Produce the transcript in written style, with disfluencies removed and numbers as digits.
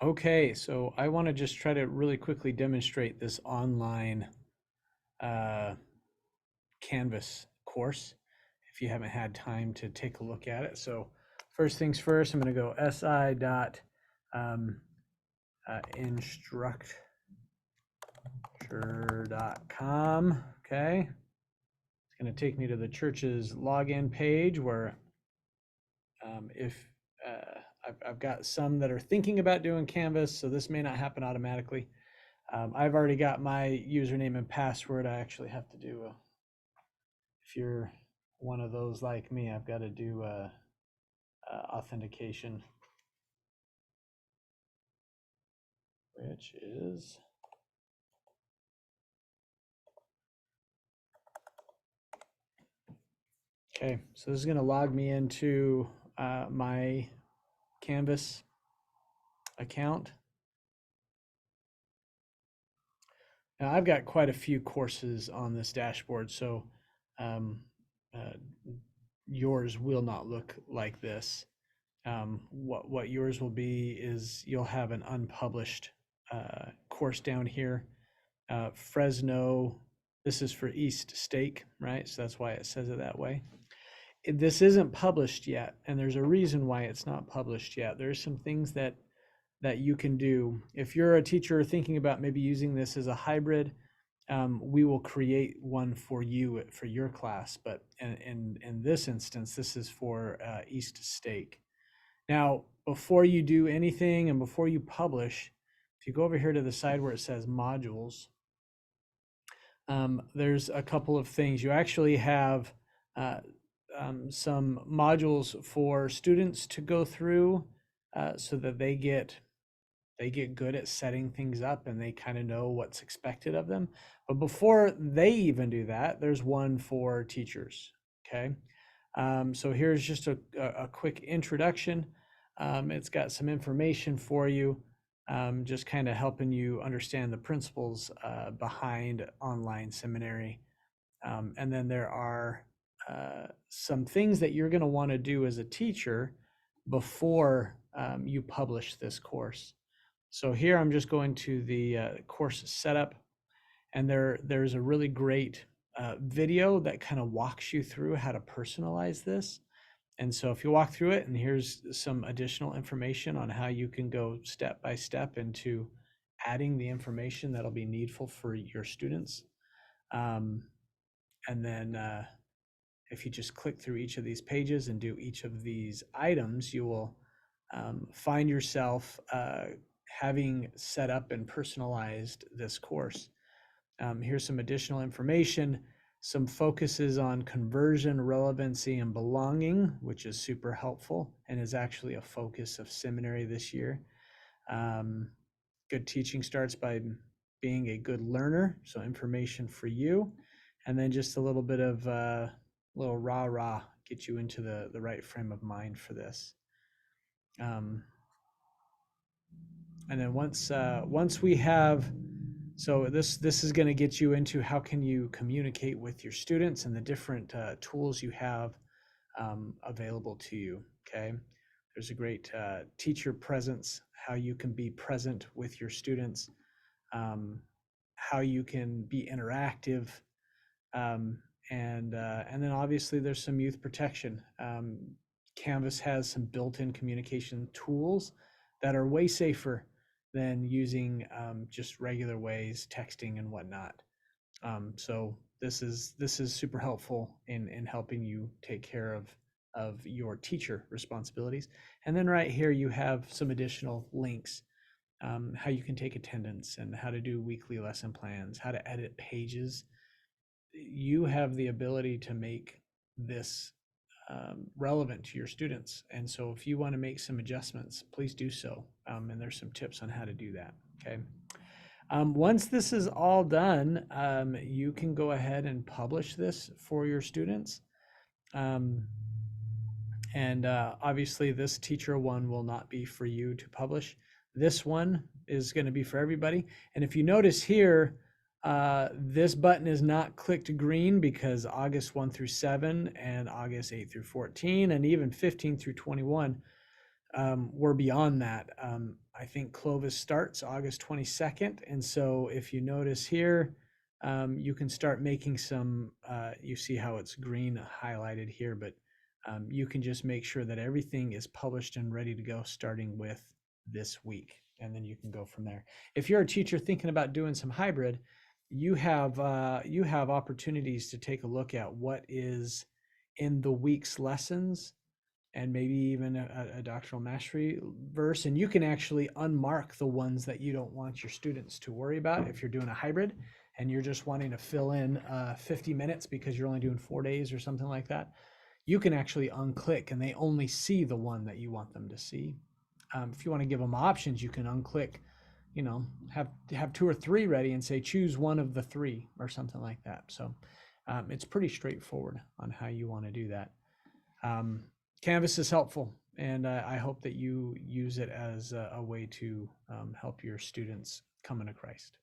Okay, so I want to just try to really quickly demonstrate this online uh, Canvas course if you haven't had time to take a look at it. So first things first, I'm going to go si.instructure.com. Okay, it's going to take me to the church's login page where if I've got some that are thinking about doing Canvas, so this may not happen automatically. I've already got my username and password. I actually have to do if you're one of those like me, I've got to do authentication, which is okay. So this is going to log me into my Canvas account. Now I've got quite a few courses on this dashboard, so um, uh, yours will not look like this. What yours will be is you'll have an unpublished course down here. Fresno, this is for East Stake, right? So that's why it says it that way. This isn't published yet, and there's a reason why it's not published yet. There's some things that you can do. If you're a teacher thinking about maybe using this as a hybrid, we will create one for you for your class. But in this instance, this is for East Stake. Now, before you do anything and before you publish, if you go over here to the side where it says modules, there's a couple of things. You actually have some modules for students to go through so that they get good at setting things up and they kind of know what's expected of them. But before they even do that, there's one for teachers. Okay. So here's just a quick introduction. It's got some information for you, just kind of helping you understand the principles behind online seminary. And then there are some things that you're going to want to do as a teacher before you publish this course. So here I'm just going to the course setup, and there's a really great video that kind of walks you through how to personalize this. And so if you walk through it, and here's some additional information on how you can go step by step into adding the information that'll be needful for your students. And then if you just click through each of these pages and do each of these items, you will find yourself having set up and personalized this course. Here's some additional information, some focuses on conversion, relevancy, and belonging, which is super helpful and is actually a focus of seminary this year. Good teaching starts by being a good learner, so information for you. And then just a little bit of little rah-rah, get you into the right frame of mind for this. And then once we have, so this is going to get you into how can you communicate with your students and the different tools you have available to you. Okay, there's a great teacher presence, how you can be present with your students, how you can be interactive, and then obviously there's some youth protection. Canvas has some built-in communication tools that are way safer than using just regular ways, texting and whatnot. So this is super helpful in helping you take care of your teacher responsibilities. And then right here you have some additional links, how you can take attendance and how to do weekly lesson plans, how to edit pages. You have the ability to make this relevant to your students. And so if you want to make some adjustments, please do so. And there's some tips on how to do that. Okay. Once this is all done, you can go ahead and publish this for your students. Obviously this teacher one will not be for you to publish. This one is going to be for everybody. And if you notice here, this button is not clicked green because August 1 through 7 and August 8 through 14 and even 15 through 21, we're beyond that. I think Clovis starts August 22nd. And so if you notice here, you can start making some, you see how it's green highlighted here, but you can just make sure that everything is published and ready to go starting with this week. And then you can go from there. If you're a teacher thinking about doing some hybrid, you have opportunities to take a look at what is in the week's lessons and maybe even a doctrinal mastery verse. And you can actually unmark the ones that you don't want your students to worry about if you're doing a hybrid and you're just wanting to fill in 50 minutes because you're only doing 4 days or something like that. You can actually unclick and they only see the one that you want them to see. If you want to give them options, you can unclick, have 2 or 3 ready and say, choose one of the 3 or something like that. So it's pretty straightforward on how you want to do that. Canvas is helpful, and I hope that you use it as a way to help your students come into Christ.